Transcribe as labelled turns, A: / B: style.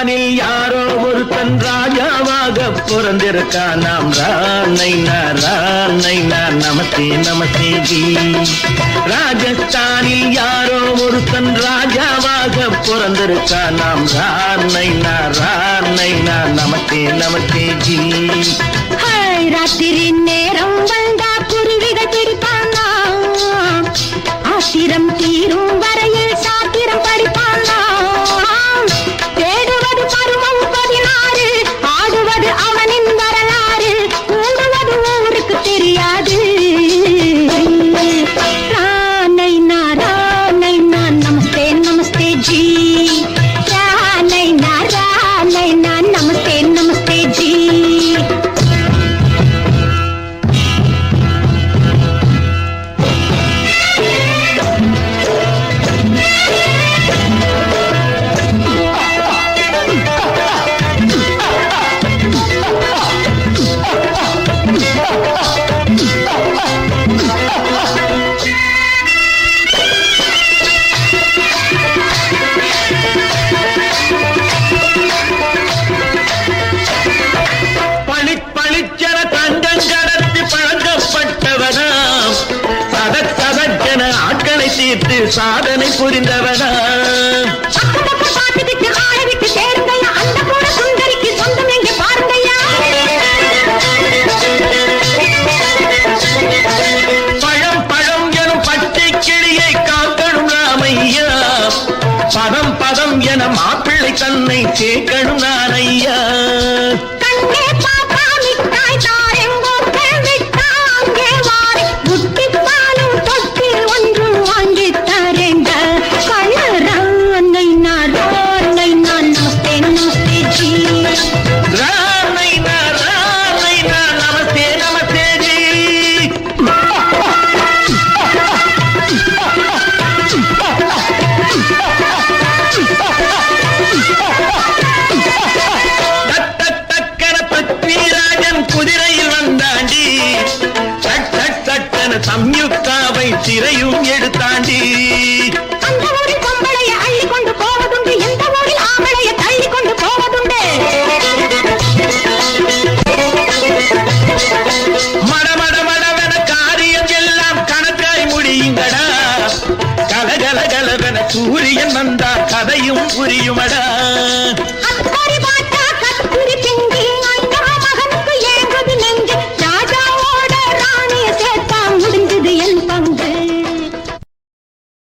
A: ராஜஸ்தானில் யாரோ ஒருத்தன் ராஜாவாக பிறந்திருக்கான். நாம் ராணைனா நமஸ்தே நமஸ்தே ஜி. ராஜஸ்தானில் யாரோ ஒருத்தன் ராஜாவாக பிறந்திருக்கான். நாம் ராணைனா நமஸ்தே நமஸ்தே ஜி.
B: ராத்திரி நேரம் வந்தா குருவிகள் பிடிப்பானா, ஆத்திரம் தீரும் வரையில் சாத்திரம் படிப்பானா. தேடுவது பருவம் 16, ஆடுவது அவனின் வரலாறு, கூடுவது ஊருக்கு தெரியாது. ராணைனா நமஸ்தே நமஸ்தே ஜி. ராணைனா நமஸ்தே நமஸ்தே ஜி.
A: தீர்த்து சாதனை புரிந்தவனா. பழம் பழம் எனும் பச்சை கிளியை காக்கணும் ராமையா. பதம் பதம் என மாப்பிள்ளை தன்னை சேர்க்கணும் நான் ஐயா. குதிரையில் வந்தாண்டி சம்யுக்தாவை சிறையும் எடுத்தாண்டி.
B: அந்த ஊரில் பொம்பளைய அள்ளி கொண்டு போவதுண்டு, எந்த ஊரில் ஆம்பளைய தள்ளி கொண்டு போவதுண்டு.
A: மடமடமடவென காரியம் எல்லாம் கணக்காய் முடியுங்கடா. கலகலகலவென சூரியன் வந்தார் கதையும் புரியுமடா.